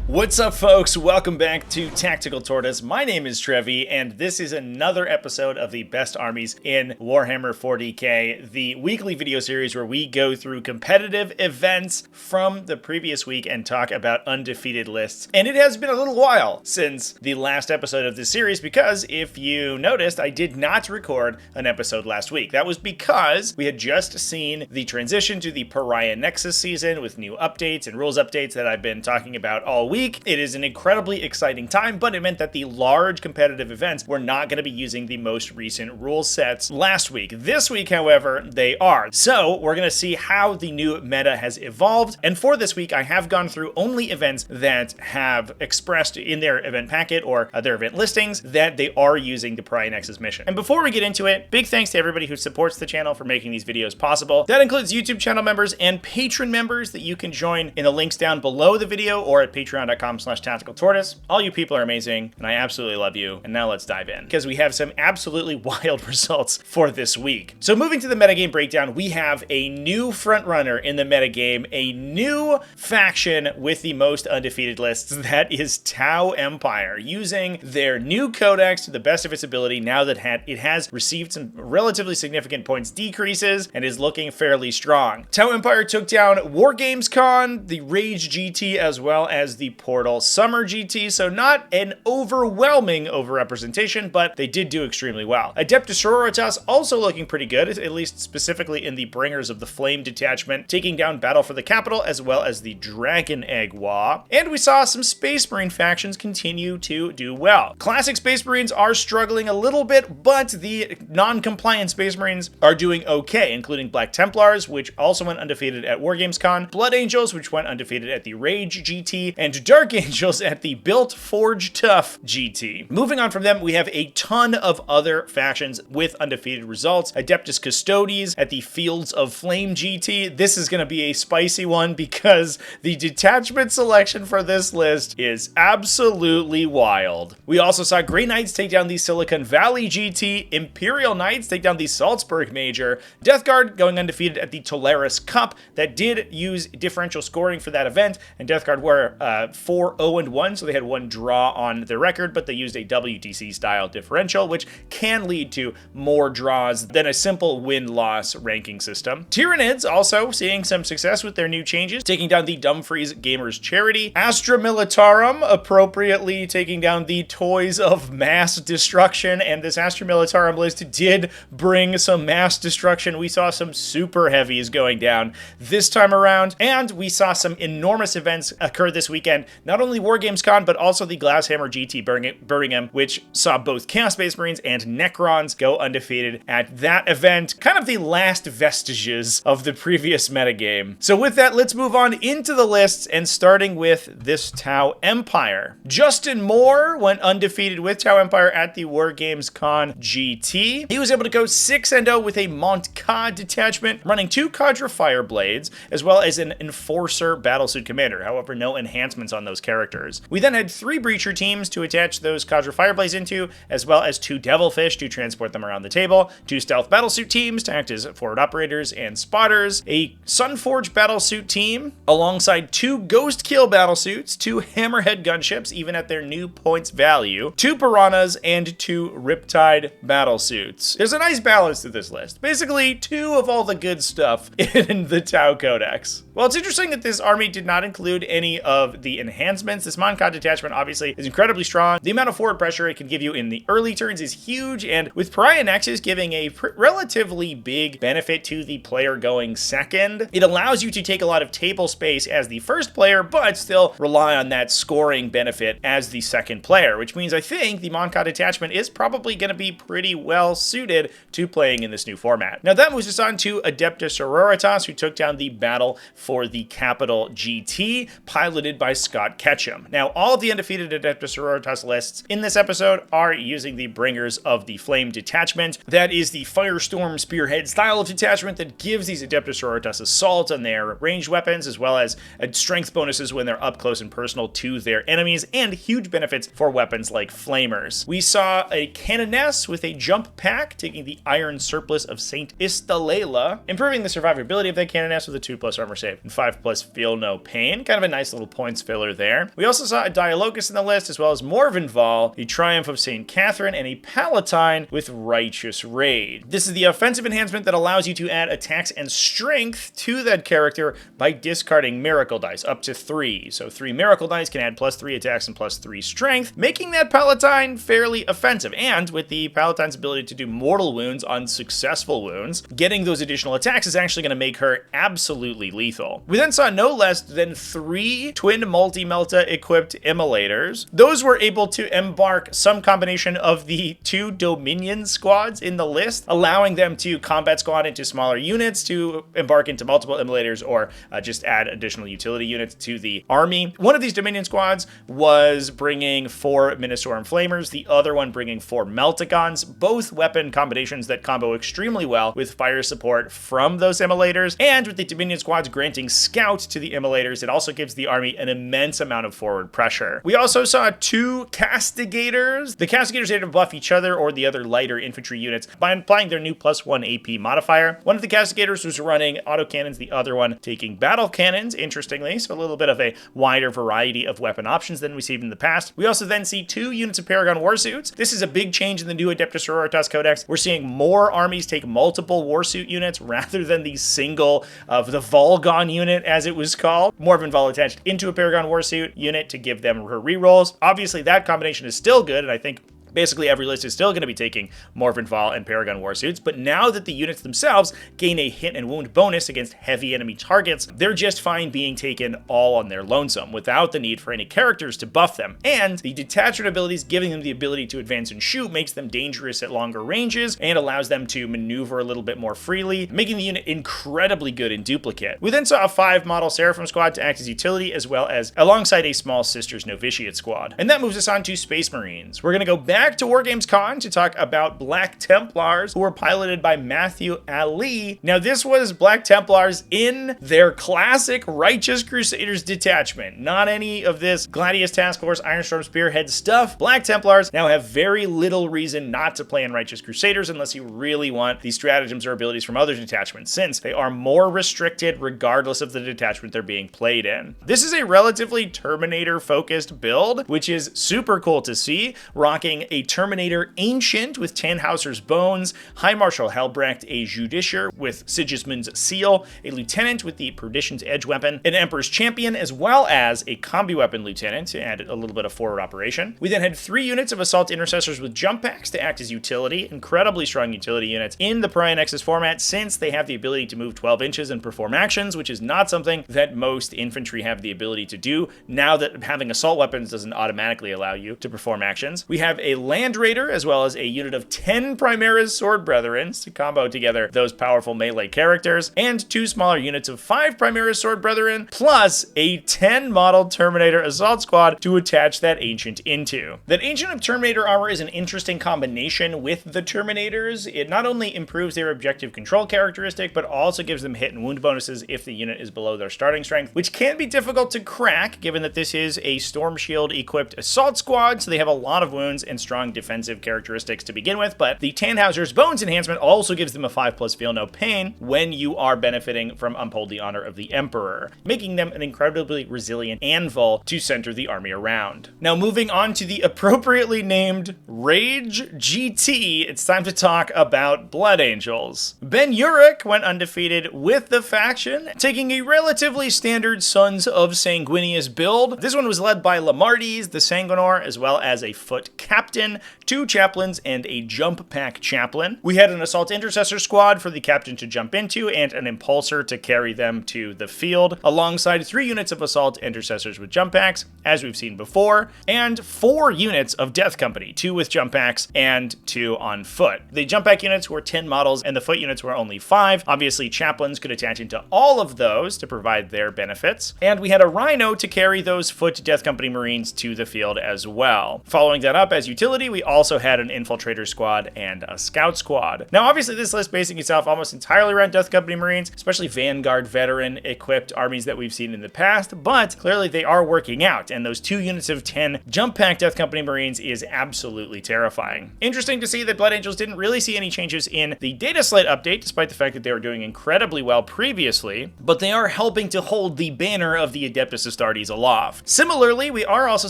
What's up, folks? Welcome back to TacticalTortoise. My name is Trevi, and this is another episode of the Best Armies in Warhammer 40k, the weekly video series where we go through competitive events from the previous week and talk about undefeated lists. And it has been a little while since the last episode of this series because, if you noticed, I did not record an episode last week. That was because we had just seen the transition to the Pariah Nexus season with new updates and rules updates that I've been talking about all week. It is an incredibly exciting time, but it meant that the large competitive events were not going to be using the most recent rule sets last week. This week, however, they are. So we're going to see how the new meta has evolved. And for this week, I have gone through only events that have expressed in their event packet or their event listings that they are using the Pariah Nexus mission. And before we get into it, big thanks to everybody who supports the channel for making these videos possible. That includes YouTube channel members and patron members that you can join in the links down below the video or at patreon.com/tacticaltortoise. All you people are amazing, and I absolutely love you. And now let's dive in, because we have some absolutely wild results for this week. So moving to the metagame breakdown, we have a new frontrunner in the metagame, a new faction with the most undefeated lists, that is Tau Empire, using their new codex to the best of its ability now that it has received some relatively significant points decreases and is looking fairly strong. Tau Empire took down WarGamesCon, the Rage GT, as well as the Portal Summer GT, so not an overwhelming overrepresentation, but they did do extremely well. Adepta Sororitas also looking pretty good, at least specifically in the Bringers of the Flame detachment, taking down Battle for the Capital as well as the Dragon Egg Wa. And we saw some Space Marine factions continue to do well. Classic Space Marines are struggling a little bit, but the non-compliant Space Marines are doing okay, including Black Templars, which also went undefeated at WarGamesCon, Blood Angels, which went undefeated at the Rage GT, and Dark Angels at the Built Forge Tough GT. Moving on from them, we have a ton of other factions with undefeated results. Adeptus Custodes at the Fields of Flame GT. This is going to be a spicy one because the detachment selection for this list is absolutely wild. We also saw Grey Knights take down the Silicon Valley GT, Imperial Knights take down the Salzburg Major, Death Guard going undefeated at the Toleris Cup that did use differential scoring for that event, and Death Guard were 4-0-1, so they had one draw on their record, but they used a WTC style differential, which can lead to more draws than a simple win-loss ranking system. Tyranids also seeing some success with their new changes, taking down the Dumfries Gamers Charity. Astra Militarum appropriately taking down the Toys of Mass Destruction, and this Astra Militarum list did bring some mass destruction. We saw some super heavies going down this time around, and we saw some enormous events occur this weekend. Not only WarGamesCon, but also the Glasshammer GT Birmingham, which saw both Chaos Space Marines and Necrons go undefeated at that event. Kind of the last vestiges of the previous metagame. So with that, let's move on into the lists, and starting with this Tau Empire. Justin Moore went undefeated with Tau Empire at the WarGamesCon GT. He was able to go 6-0 with a Montcad detachment, running 2 Cadre Fireblades, as well as an Enforcer Battlesuit Commander. However, no enhancements on those characters. We then had 3 Breacher teams to attach those Cadre Fireblades into, as well as 2 Devilfish to transport them around the table, 2 Stealth Battlesuit teams to act as forward operators and spotters, a Sunforge Battlesuit team, alongside 2 Ghost Kill Battlesuits, 2 Hammerhead Gunships, even at their new points value, 2 Piranhas, and 2 Riptide Battlesuits. There's a nice balance to this list. Basically, 2 of all the good stuff in the Tau Codex. Well, it's interesting that this army did not include any of the enhancements. This Montcad detachment obviously is incredibly strong. The amount of forward pressure it can give you in the early turns is huge, and with Pariah Nexus giving a relatively big benefit to the player going second, it allows you to take a lot of table space as the first player, but still rely on that scoring benefit as the second player, which means I think the Montcad detachment is probably going to be pretty well suited to playing in this new format. Now that moves us on to Adepta Sororitas, who took down the Battle for the Capital GT, piloted by Scott Ketchum. Now, all of the undefeated Adepta Sororitas lists in this episode are using the Bringers of the Flame detachment. That is the Firestorm Spearhead style of detachment that gives these Adepta Sororitas assault on their ranged weapons, as well as strength bonuses when they're up close and personal to their enemies, and huge benefits for weapons like Flamers. We saw a Canoness with a jump pack, taking the Iron Surplus of Saint Istalela, improving the survivability of that Canoness with a 2+ armor save and 5+ feel no pain. Kind of a nice little points spoiler there. We also saw a Dialogus in the list, as well as Morvenval, the Triumph of St. Catherine, and a Palatine with Righteous Raid. This is the offensive enhancement that allows you to add attacks and strength to that character by discarding miracle dice, up to 3. So 3 miracle dice can add +3 attacks and +3 strength, making that Palatine fairly offensive. And with the Palatine's ability to do mortal wounds on successful wounds, getting those additional attacks is actually going to make her absolutely lethal. We then saw no less than 3 twin multi-melta equipped immolators. Those were able to embark some combination of the 2 Dominion squads in the list, allowing them to combat squad into smaller units, to embark into multiple immolators, or just add additional utility units to the army. One of these Dominion squads was bringing 4 Minosaur Flamers, the other one bringing 4 Meltagons, both weapon combinations that combo extremely well with fire support from those immolators. And with the Dominion squads granting scout to the immolators, it also gives the army an immense amount of forward pressure. We also saw 2 Castigators. The Castigators able to buff each other or the other lighter infantry units by applying their new +1 AP modifier. One of the Castigators was running autocannons, the other one taking battle cannons, interestingly, so a little bit of a wider variety of weapon options than we've seen in the past. We also then see 2 units of Paragon Warsuits. This is a big change in the new Adepta Sororitas Codex. We're seeing more armies take multiple Warsuit units rather than the single of the Volgon unit, as it was called. Morvenval attached into a Paragon Warsuit unit to give them her rerolls. Obviously, that combination is still good, and I think basically every list is still going to be taking Morvenval and Paragon Warsuits, but now that the units themselves gain a hit and wound bonus against heavy enemy targets, they're just fine being taken all on their lonesome, without the need for any characters to buff them. And the detachment abilities giving them the ability to advance and shoot makes them dangerous at longer ranges, and allows them to maneuver a little bit more freely, making the unit incredibly good in duplicate. We then saw a 5-model Seraphim squad to act as utility, as well as alongside a small Sisters Novitiate squad. And that moves us on to Space Marines. We're going to go back to Wargames Con to talk about Black Templars, who were piloted by Matthew Ali. Now, this was Black Templars in their classic Righteous Crusaders detachment. Not any of this Gladius Task Force, Ironstorm Spearhead stuff. Black Templars now have very little reason not to play in Righteous Crusaders unless you really want the stratagems or abilities from other detachments, since they are more restricted regardless of the detachment they're being played in. This is a relatively Terminator-focused build, which is super cool to see, rocking a Terminator Ancient with Tannhauser's Bones, High Marshal Helbrecht, a Judiciar with Sigismund's Seal, a Lieutenant with the Perdition's Edge weapon, an Emperor's Champion, as well as a Combi Weapon Lieutenant to add a little bit of forward operation. We then had 3 units of Assault Intercessors with Jump Packs to act as utility, incredibly strong utility units in the Pariah Nexus format, since they have the ability to move 12 inches and perform actions, which is not something that most infantry have the ability to do, now that having assault weapons doesn't automatically allow you to perform actions. We have a Land Raider, as well as a unit of 10 Primaris Sword Brethren to combo together those powerful melee characters, and 2 smaller units of 5 Primaris Sword Brethren, plus a 10 model Terminator Assault Squad to attach that Ancient into. That Ancient of Terminator armor is an interesting combination with the Terminators. It not only improves their objective control characteristic, but also gives them hit and wound bonuses if the unit is below their starting strength, which can be difficult to crack, given that this is a Storm Shield equipped assault squad, so they have a lot of wounds and strong defensive characteristics to begin with. But the Tannhauser's Bones enhancement also gives them a 5+ Feel No Pain when you are benefiting from Uphold the Honor of the Emperor, making them an incredibly resilient anvil to center the army around. Now, moving on to the appropriately named Rage GT, it's time to talk about Blood Angels. Ben Urich went undefeated with the faction, taking a relatively standard Sons of Sanguinius build. This one was led by Lamardes, the Sanguinor, as well as a foot captain, 2 chaplains, and a jump pack chaplain. We had an Assault Intercessor squad for the captain to jump into, and an Impulsor to carry them to the field, alongside 3 units of Assault Intercessors with jump packs, as we've seen before, and 4 units of Death Company, 2 with jump packs and 2 on foot. The jump pack units were 10 models, and the foot units were only 5. Obviously, chaplains could attach into all of those to provide their benefits, and we had a Rhino to carry those foot Death Company Marines to the field as well. Following that up as utility utility, we also had an Infiltrator squad and a Scout squad. Now, obviously, this list basing itself almost entirely around Death Company Marines, especially Vanguard veteran equipped armies that we've seen in the past, but clearly they are working out, and those 2 units of 10 jump pack Death Company Marines is absolutely terrifying. Interesting to see that Blood Angels didn't really see any changes in the data slate update, despite the fact that they were doing incredibly well previously, but they are helping to hold the banner of the Adeptus Astartes aloft. Similarly, we are also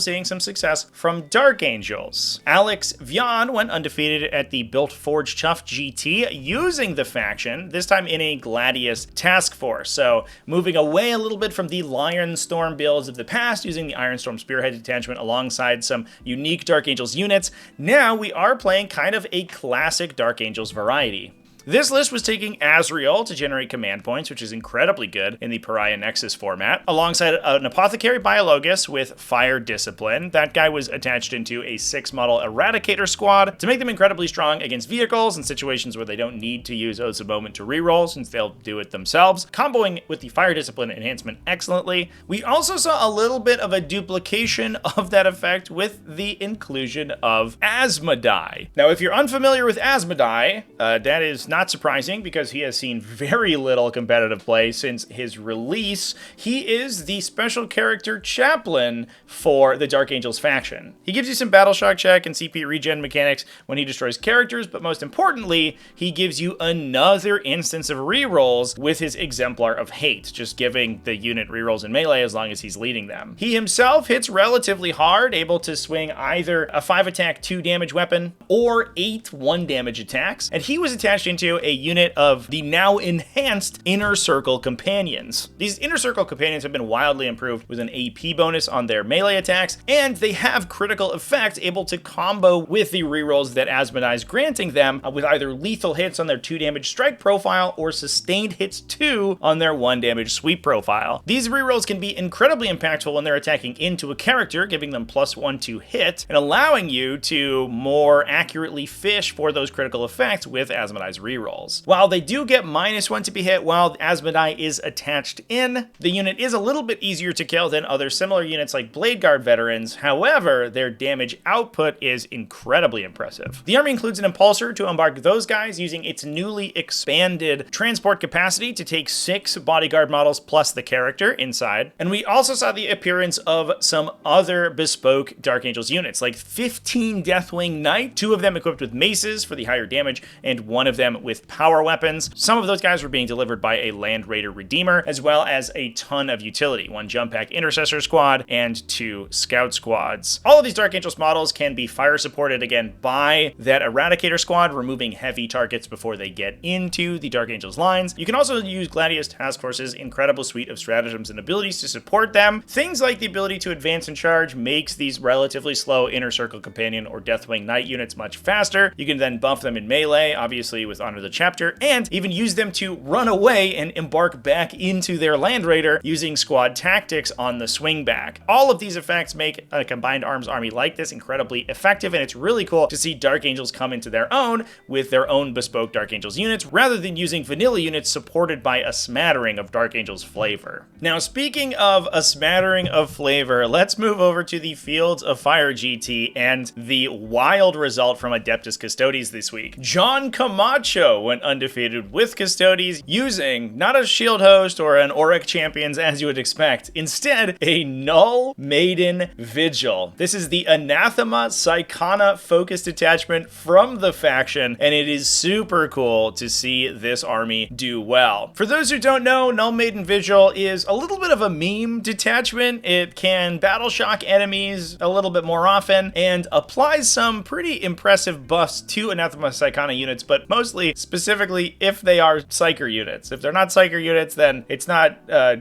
seeing some success from Dark Angels. Alex Vian went undefeated at the Built Forge Tough GT using the faction, this time in a Gladius task force. So moving away a little bit from the Lion Storm builds of the past, using the Iron Storm Spearhead detachment alongside some unique Dark Angels units, now we are playing kind of a classic Dark Angels variety. This list was taking Azrael to generate command points, which is incredibly good in the Pariah Nexus format, alongside an Apothecary Biologus with Fire Discipline. That guy was attached into a 6-model Eradicator squad to make them incredibly strong against vehicles in situations where they don't need to use Oaths of Moment to reroll, since they'll do it themselves, comboing with the Fire Discipline enhancement excellently. We also saw a little bit of a duplication of that effect with the inclusion of Asmodai. Now, if you're unfamiliar with Asmodai, that is not surprising because he has seen very little competitive play since his release. He is the special character chaplain for the Dark Angels faction. He gives you some battle shock check and CP regen mechanics when he destroys characters, but most importantly, he gives you another instance of rerolls with his Exemplar of Hate, just giving the unit rerolls in melee as long as he's leading them. He himself hits relatively hard, able to swing either a 5-attack 2-damage weapon or 8 1-damage attacks, and he was attached into a unit of the now enhanced Inner Circle Companions. These Inner Circle Companions have been wildly improved with an AP bonus on their melee attacks, and they have critical effects able to combo with the rerolls that Asmodai is granting them with either lethal hits on their 2-damage strike profile or sustained hits 2 on their 1-damage sweep profile. These rerolls can be incredibly impactful when they're attacking into a character, giving them +1 to hit, and allowing you to more accurately fish for those critical effects with Asmodai's rerolls. While they do get -1 to be hit while Asmodai is attached in, the unit is a little bit easier to kill than other similar units like Blade Guard veterans. However, their damage output is incredibly impressive. The army includes an Impulsor to embark those guys using its newly expanded transport capacity to take 6 bodyguard models plus the character inside. And we also saw the appearance of some other bespoke Dark Angels units, like 15 Deathwing Knight, 2 of them equipped with maces for the higher damage, and 1 of them with power weapons. Some of those guys were being delivered by a Land Raider Redeemer, as well as a ton of utility, 1 Jump Pack Intercessor squad and 2 Scout squads. All of these Dark Angels models can be fire supported again by that Eradicator squad, removing heavy targets before they get into the Dark Angels lines. You can also use Gladius Task Force's incredible suite of stratagems and abilities to support them. Things like the ability to advance and charge makes these relatively slow Inner Circle Companion or Deathwing Knight units much faster. You can then buff them in melee, obviously with Honor the Chapter, and even use them to run away and embark back into their Land Raider using squad tactics on the swing back. All of these effects make a combined arms army like this incredibly effective, and it's really cool to see Dark Angels come into their own with their own bespoke Dark Angels units, rather than using vanilla units supported by a smattering of Dark Angels flavor. Now, speaking of a smattering of flavor, let's move over to the Fields of Fire GT and the wild result from Adeptus Custodes this week. John Camacho went undefeated with Custodes using not a Shield Host or an Auric Champions as you would expect, instead a Null Maiden Vigil. This is the Anathema Psychana focused detachment from the faction, and it is super cool to see this army do well. For those who don't know, Null Maiden Vigil is a little bit of a meme detachment. It can battle shock enemies a little bit more often and applies some pretty impressive buffs to Anathema Psychana units, but mostly specifically if they are Psyker units. If they're not Psyker units, then it's not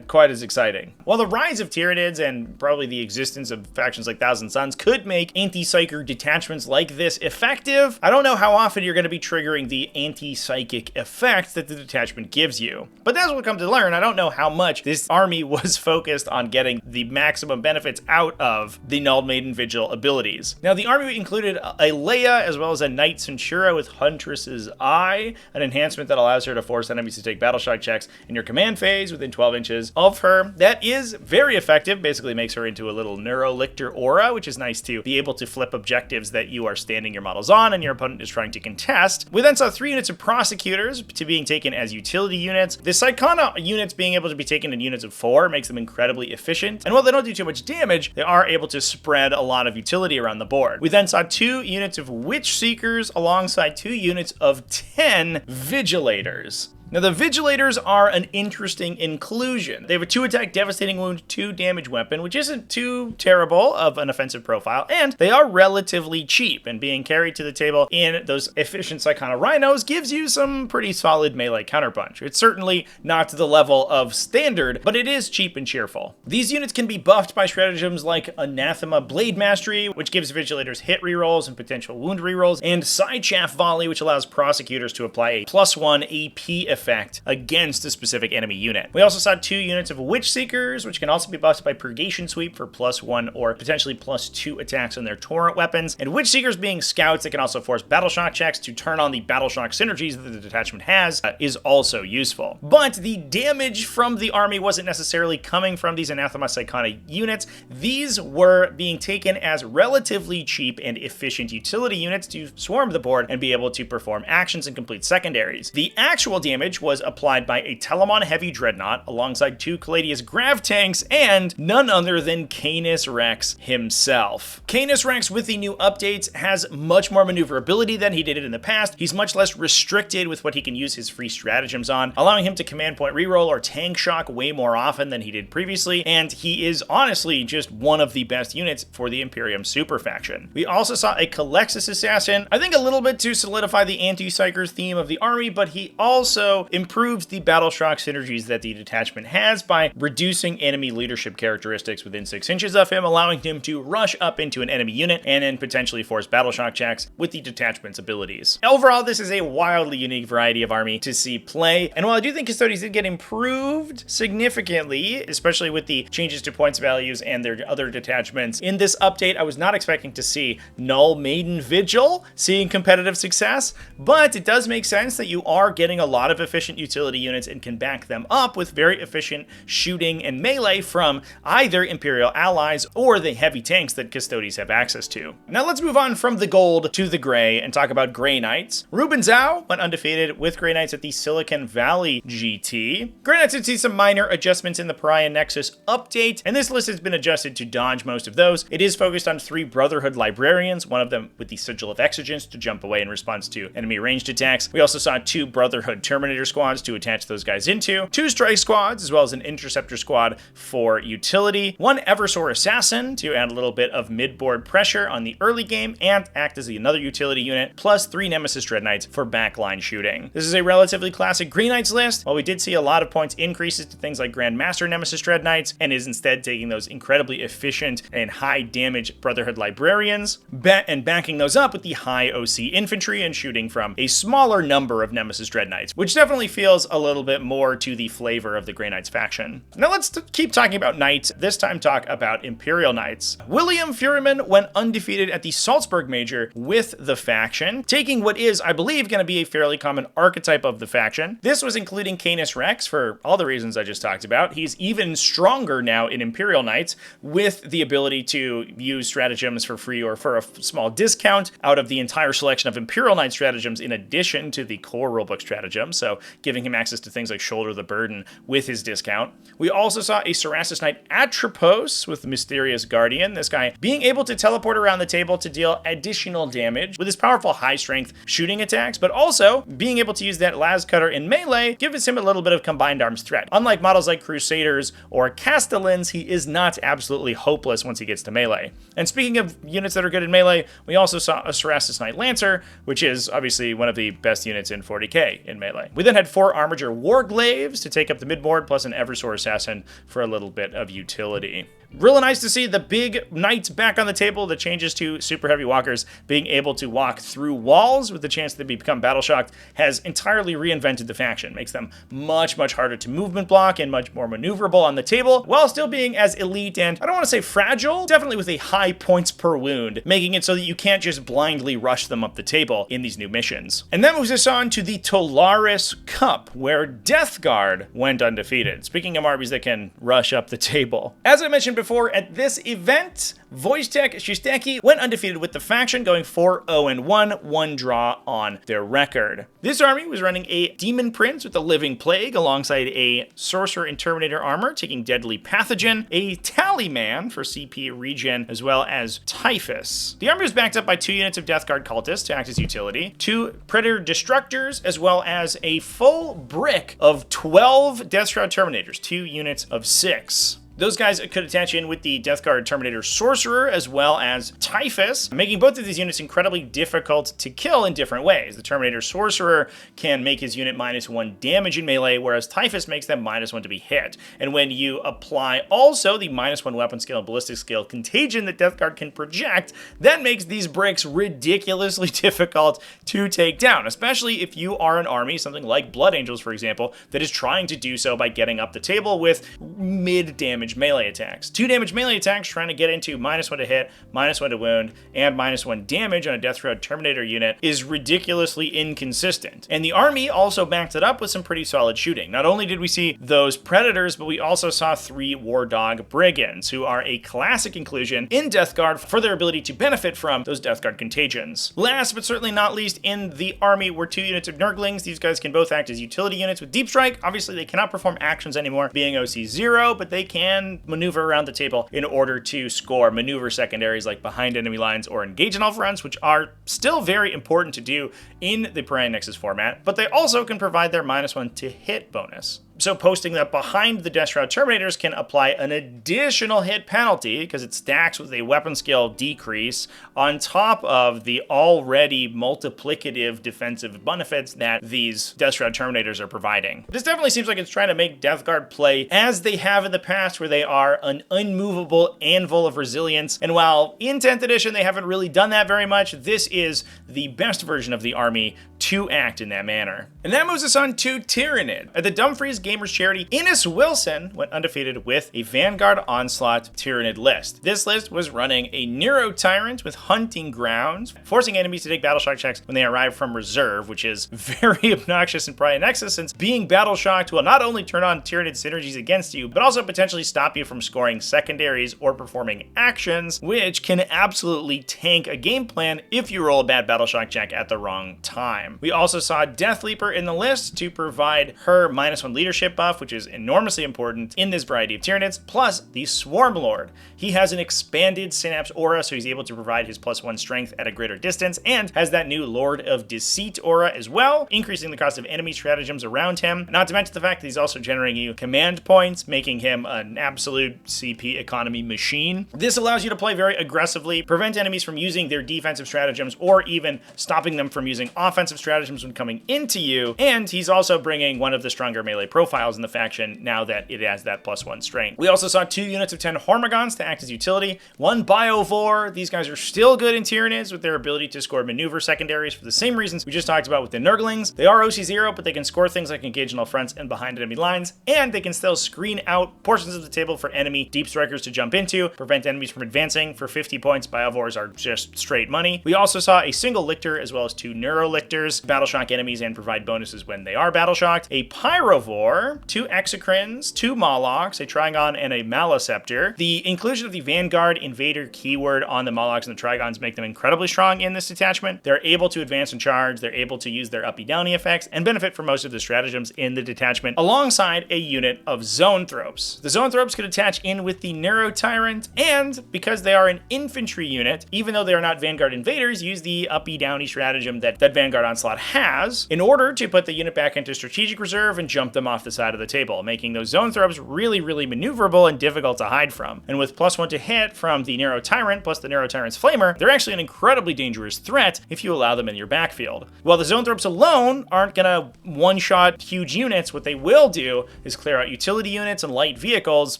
quite as exciting. While the rise of Tyranids and probably the existence of factions like Thousand Suns could make anti-Psyker detachments like this effective, I don't know how often you're going to be triggering the anti-psychic effect that the detachment gives you. But as we'll come to learn, I don't know how much this army was focused on getting the maximum benefits out of the Null Maiden Vigil abilities. Now, the army included a Leia as well as a Knight Centura with Huntress's Eye. Fly, an enhancement that allows her to force enemies to take battleshock checks in your command phase within 12 inches of her. That is very effective, basically makes her into a little Neurolictor aura, which is nice to be able to flip objectives that you are standing your models on and your opponent is trying to contest. We then saw 3 units of Prosecutors to being taken as utility units. The Psychona units being able to be taken in units of 4 makes them incredibly efficient, and while they don't do too much damage, they are able to spread a lot of utility around the board. We then saw 2 units of Witch Seekers alongside 2 units of 10 Vigilators. Now, the Vigilators are an interesting inclusion. They have a 2-attack Devastating Wound, 2 damage weapon, which isn't too terrible of an offensive profile, and they are relatively cheap, and being carried to the table in those efficient Psychona Rhinos gives you some pretty solid melee counterpunch. It's certainly not to the level of standard, but it is cheap and cheerful. These units can be buffed by stratagems like Anathema Blade Mastery, which gives Vigilators hit rerolls and potential wound rerolls, and Sidechaff Volley, which allows Prosecutors to apply a +1 AP effect against a specific enemy unit. We also saw 2 units of Witch Seekers, which can also be buffed by Purgation Sweep for +1 or potentially +2 attacks on their Torrent weapons. And Witch Seekers being scouts that can also force Battleshock checks to turn on the Battleshock synergies that the detachment has is also useful. But the damage from the army wasn't necessarily coming from these Anathema Psychona units. These were being taken as relatively cheap and efficient utility units to swarm the board and be able to perform actions and complete secondaries. The actual damage was applied by a Telamon Heavy Dreadnought alongside 2 Caladius Grav tanks and none other than Canis Rex himself. Canis Rex, with the new updates, has much more maneuverability than he did in the past. He's much less restricted with what he can use his free stratagems on, allowing him to command point reroll or tank shock way more often than he did previously, and he is honestly just one of the best units for the Imperium super faction. We also saw a Calexis Assassin, I think a little bit to solidify the anti-psychers theme of the army, but he also improves the Battleshock synergies that the detachment has by reducing enemy leadership characteristics within 6 inches of him, allowing him to rush up into an enemy unit and then potentially force Battleshock checks with the detachment's abilities. Overall, this is a wildly unique variety of army to see play, and while I do think Custodes did get improved significantly, especially with the changes to points values and their other detachments, in this update I was not expecting to see Null Maiden Vigil seeing competitive success, but it does make sense that you are getting a lot of efficient utility units and can back them up with very efficient shooting and melee from either Imperial allies or the heavy tanks that Custodes have access to. Now let's move on from the gold to the gray and talk about Grey Knights. Ruben Zhao went undefeated with Grey Knights at the Silicon Valley GT. Grey Knights did see some minor adjustments in the Pariah Nexus update, and this list has been adjusted to dodge most of those. It is focused on 3 Brotherhood Librarians, one of them with the Sigil of Exigence to jump away in response to enemy ranged attacks. We also saw 2 Brotherhood Terminator squads to attach those guys into, 2 strike squads, as well as an interceptor squad for utility, 1 Eversor Assassin to add a little bit of mid-board pressure on the early game and act as another utility unit, plus 3 Nemesis Dread Knights for backline shooting. This is a relatively classic Green Knights list. While we did see a lot of points increases to things like Grandmaster Nemesis Dread Knights, and is instead taking those incredibly efficient and high damage Brotherhood Librarians, and backing those up with the high OC infantry and shooting from a smaller number of Nemesis Dread Knights, which definitely feels a little bit more to the flavor of the Grey Knights faction. Now let's keep talking about Knights, this time talk about Imperial Knights. William Fuhrman went undefeated at the Salzburg Major with the faction, taking what is, I believe, going to be a fairly common archetype of the faction. This was including Canis Rex for all the reasons I just talked about. He's even stronger now in Imperial Knights with the ability to use stratagems for free or for a small discount out of the entire selection of Imperial Knight stratagems in addition to the core rulebook stratagem, so giving him access to things like Shoulder the Burden with his discount. We also saw a Cerastus Knight Atropos with the Mysterious Guardian, this guy being able to teleport around the table to deal additional damage with his powerful high strength shooting attacks, but also being able to use that Las Cutter in melee gives him a little bit of combined arms threat. Unlike models like Crusaders or Castellans, he is not absolutely hopeless once he gets to melee. And speaking of units that are good in melee, we also saw a Cerastus Knight Lancer, which is obviously one of the best units in 40k in melee. We then had 4 Armiger Warglaves to take up the midboard, plus an Eversor Assassin for a little bit of utility. Really nice to see the big knights back on the table. The changes to super heavy walkers being able to walk through walls with the chance to become battle shocked has entirely reinvented the faction. Makes them much harder to movement block and much more maneuverable on the table, while still being as elite and, I don't want to say fragile, definitely with a high points per wound, making it so that you can't just blindly rush them up the table in these new missions. And that moves us on to the Tolaris Cup, where Death Guard went undefeated. Speaking of armies that can rush up the table. As I mentioned before, at this event, Wojtek Szystaki went undefeated with the faction, going 4-0-1, one draw on their record. This army was running a Demon Prince with a Living Plague alongside a Sorcerer and Terminator armor, taking Deadly Pathogen, a Tallyman for CP regen, as well as Typhus. The army was backed up by 2 units of Death Guard cultists to act as utility, 2 Predator Destructors, as well as a full brick of 12 Death Shroud Terminators, 2 units of 6. Those guys could attach in with the Death Guard Terminator Sorcerer as well as Typhus, making both of these units incredibly difficult to kill in different ways. The Terminator Sorcerer can make his unit -1 damage in melee, whereas Typhus makes them -1 to be hit. And when you apply also the -1 weapon skill and ballistic skill contagion that Death Guard can project, that makes these bricks ridiculously difficult to take down, especially if you are an army, something like Blood Angels, for example, that is trying to do so by getting up the table with mid-damage melee attacks. 2 damage melee attacks trying to get into -1 to hit, -1 to wound, and -1 damage on a Death Shroud Terminator unit is ridiculously inconsistent. And the army also backed it up with some pretty solid shooting. Not only did we see those Predators, but we also saw 3 War Dog Brigands, who are a classic inclusion in Death Guard for their ability to benefit from those Death Guard contagions. Last but certainly not least, in the army were 2 units of Nurglings. These guys can both act as utility units with Deep Strike. Obviously, they cannot perform actions anymore, being OC0, but they can maneuver around the table in order to score maneuver secondaries like behind enemy lines or engage in all fronts, which are still very important to do in the Pariah Nexus format, but they also can provide their -1 to hit bonus. So posting that behind the Death Shroud Terminators can apply an additional hit penalty because it stacks with a weapon skill decrease on top of the already multiplicative defensive benefits that these Death Shroud Terminators are providing. This definitely seems like it's trying to make Death Guard play as they have in the past, where they are an unmovable anvil of resilience. And while in 10th edition they haven't really done that very much, this is the best version of the army to act in that manner. And that moves us on to Tyranid. At the Dumfries Gamers charity, Innes Wilson went undefeated with a Vanguard Onslaught Tyranid list. This list was running a Nero Tyrant with Hunting Grounds, forcing enemies to take battle shock checks when they arrive from reserve, which is very obnoxious in Pariah Nexus, since being battle shocked will not only turn on Tyranid synergies against you, but also potentially stop you from scoring secondaries or performing actions, which can absolutely tank a game plan if you roll a bad battle shock check at the wrong time. We also saw Death Leaper in the list to provide her -1 leadership buff, which is enormously important in this variety of Tyranids, plus the Swarm Lord. He has an expanded Synapse aura, so he's able to provide his +1 strength at a greater distance, and has that new Lord of Deceit aura as well, increasing the cost of enemy stratagems around him, not to mention the fact that he's also generating you command points, making him an absolute CP economy machine. This allows you to play very aggressively, prevent enemies from using their defensive stratagems, or even stopping them from using offensive stratagems when coming into you, and he's also bringing one of the stronger melee profiles in the faction now that it has that +1 strength. We also saw 2 units of 10 Hormigons to act as utility, 1 Biovore. These guys are still good in Tyranids with their ability to score maneuver secondaries for the same reasons we just talked about with the Nurglings. They are OC0, but they can score things like engage in all fronts and behind enemy lines, and they can still screen out portions of the table for enemy Deep Strikers to jump into, prevent enemies from advancing. For 50 points, Biovores are just straight money. We also saw a single Lictor as well as 2 Neurolictors, battle shock enemies and provide bonuses when they are battle shocked, a Pyrovore, 2 Exocrines, 2 Molochs, a Trigon, and a Maliceptor. The inclusion of the Vanguard Invader keyword on the Molochs and the Trigons make them incredibly strong in this detachment. They're able to advance and charge, they're able to use their uppy-downy effects, and benefit from most of the stratagems in the detachment, alongside a unit of Zoanthropes. The Zoanthropes could attach in with the Nero Tyrant, and because they are an infantry unit, even though they are not Vanguard Invaders, use the uppy-downy stratagem that Vanguard Onslaught slot has in order to put the unit back into strategic reserve and jump them off the side of the table, making those zone throws really, really maneuverable and difficult to hide from. And with +1 to hit from the Narrow Tyrant plus the Narrow Tyrant's Flamer, they're actually an incredibly dangerous threat if you allow them in your backfield. While the zone throws alone aren't gonna one-shot huge units, what they will do is clear out utility units and light vehicles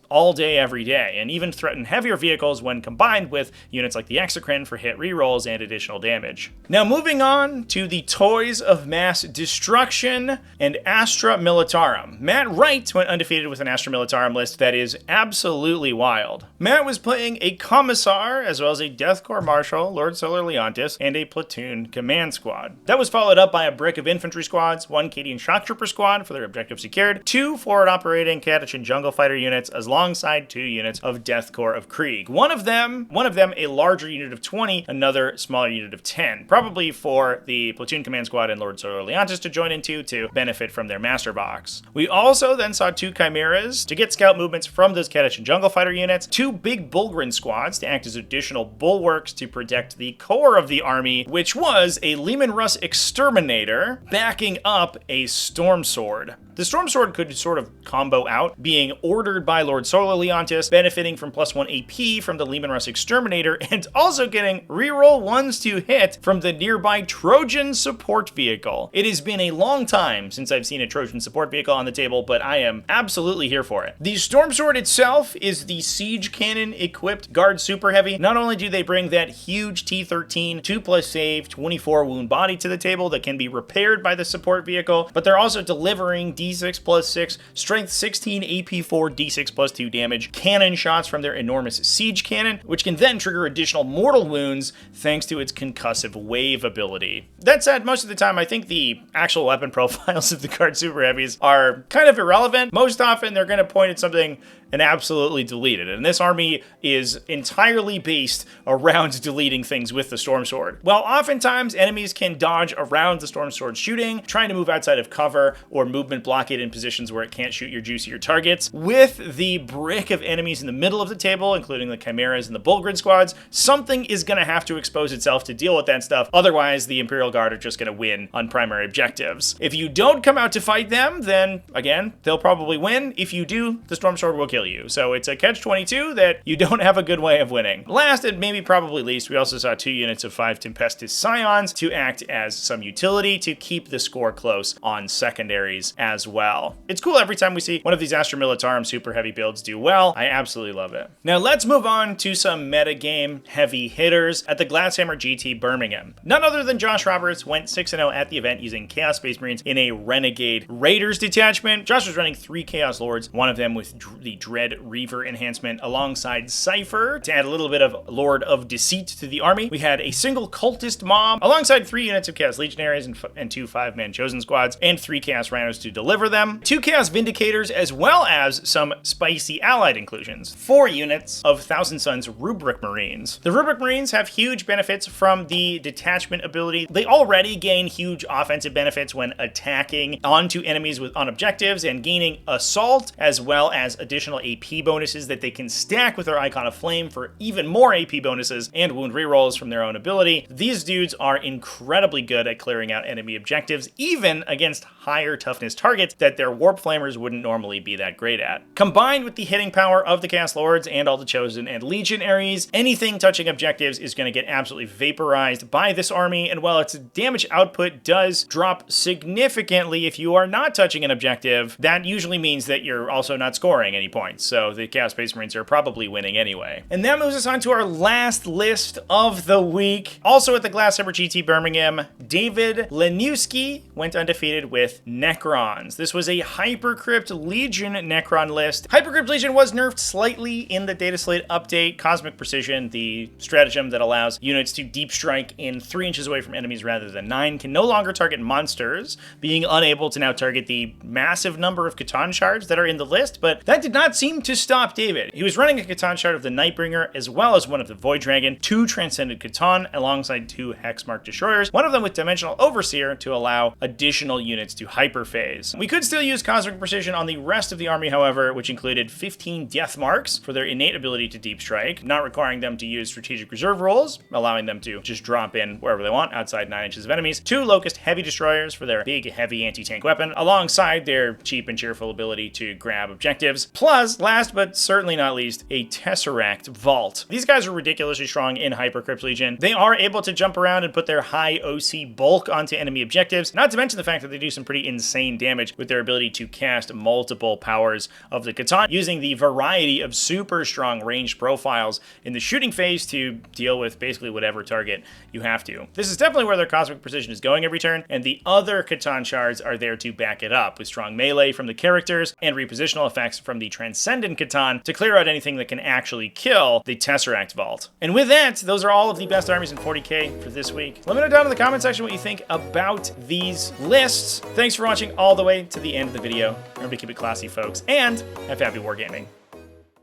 all day, every day, and even threaten heavier vehicles when combined with units like the Exocrine for hit rerolls and additional damage. Now moving on to the Toys of Mass Destruction and Astra Militarum. Matt Wright went undefeated with an Astra Militarum list that is absolutely wild. Matt was playing a Commissar, as well as a Death Corps Marshal, Lord Solar Leontis, and a Platoon Command Squad. That was followed up by a brick of infantry squads, 1 Cadian Shock Trooper squad for their objective secured, 2 forward operating Catachan Jungle Fighter units, alongside 2 units of Death Corps of Krieg. One of them a larger unit of 20, another smaller unit of 10, probably for the Platoon Command Squad and Lord Solar Leontis to join into to benefit from their Master Box. We also then saw 2 Chimeras to get scout movements from those Catachan Jungle Fighter units, 2 big Bulgrin squads to act as additional bulwarks to protect the core of the army, which was a Leman Russ Exterminator backing up a Stormsword. The Stormsword could sort of combo out, being ordered by Lord Solar Leontis, benefiting from +1 AP from the Leman Russ Exterminator, and also getting reroll 1s to hit from the nearby Trojan support vehicle. It has been a long time since I've seen a Trojan support vehicle on the table, but I am absolutely here for it. The Stormsword itself is the Siege Cannon equipped Guard Super Heavy. Not only do they bring that huge T13 2+ save 24 wound body to the table that can be repaired by the support vehicle, but they're also delivering D6+6, Strength 16, AP4, D6+2 damage cannon shots from their enormous Siege Cannon, which can then trigger additional mortal wounds thanks to its concussive wave ability. That said, most of the time I think the actual weapon profiles of the Guard Super Heavies are kind of irrelevant. Most often they're going to point at something and absolutely delete it. And this army is entirely based around deleting things with the Stormsword. While oftentimes enemies can dodge around the Stormsword shooting, trying to move outside of cover or movement block it in positions where it can't shoot your juicier targets, with the brick of enemies in the middle of the table, including the Chimeras and the Bulgrin squads, something is going to have to expose itself to deal with that stuff. Otherwise, the Imperial Guard are just going to win on primary objectives. If you don't come out to fight them, then again, they'll probably win. If you do, the Stormsword will kill you. So it's a catch-22 that you don't have a good way of winning. Last, and maybe probably least, we also saw 2 units of 5 Tempestus Scions to act as some utility to keep the score close on secondaries as well. It's cool every time we see one of these Astra Militarum super heavy builds do well. I absolutely love it. Now let's move on to some metagame heavy hitters at the Glasshammer GT Birmingham. None other than Josh Roberts went 6-0 at the event using Chaos Space Marines in a Renegade Raiders detachment. Josh was running 3 Chaos Lords, one of them with the Dread Reaver enhancement alongside Cypher to add a little bit of Lord of Deceit to the army. We had a single Cultist Mob alongside 3 units of Chaos Legionaries and 2 5-man Chosen Squads and 3 Chaos Rhinos to deliver them, 2 Chaos Vindicators, as well as some spicy allied inclusions, 4 units of Thousand Suns Rubric Marines. The Rubric Marines have huge benefits from the detachment ability. They already gain huge offensive benefits when attacking onto enemies on objectives and gaining assault, as well as additional AP bonuses that they can stack with their Icon of Flame for even more AP bonuses and wound rerolls from their own ability. These dudes are incredibly good at clearing out enemy objectives, even against higher toughness targets that their Warp Flamers wouldn't normally be that great at. Combined with the hitting power of the Chaos Lords and all the Chosen and Legionaries, anything touching objectives is going to get absolutely vaporized by this army, and while its damage output does drop significantly if you are not touching an objective, that usually means that you're also not scoring any points, so the Chaos Space Marines are probably winning anyway. And that moves us on to our last list of the week. Also at the Glasshammer GT Birmingham, David Leniewski went undefeated with Necrons. This was a Hypercrypt Legion Necron list. Hypercrypt Legion was nerfed slightly in the Data Slate update. Cosmic Precision, the stratagem that allows units to deep strike in 3 inches away from enemies rather than 9, can no longer target monsters, being unable to now target the massive number of Catan shards that are in the list, but that did not seem to stop David. He was running a Catan shard of the Nightbringer as well as one of the Void Dragon, 2 Transcended Catan alongside 2 Hexmark Destroyers, one of them with Dimensional Overseer to allow additional units to hyperphase. We could still use Cosmic Precision on the rest of the army, however, which included 15 Death Marks for their innate ability to deep strike, not requiring them to use strategic reserve rolls, allowing them to just drop in wherever they want outside 9 inches of enemies, 2 Locust Heavy Destroyers for their big, heavy anti-tank weapon, alongside their cheap and cheerful ability to grab objectives, plus, last but certainly not least, a Tesseract Vault. These guys are ridiculously strong in Hypercrypt Legion. They are able to jump around and put their high OC bulk onto enemy objectives, not to mention the fact that they do some pretty insane damage with their ability to cast multiple powers of the Catan, using the variety of super strong ranged profiles in the shooting phase to deal with basically whatever target you have to. This is definitely where their Cosmic Precision is going every turn, and the other Catan shards are there to back it up, with strong melee from the characters and repositional effects from the Transcendent Catan to clear out anything that can actually kill the Tesseract Vault. And with that, those are all of the best armies in 40k for this week. Let me know down in the comment section what you think about these lists. Thanks for watching all the way to the end of the video. Remember to keep it classy, folks, and have happy wargaming.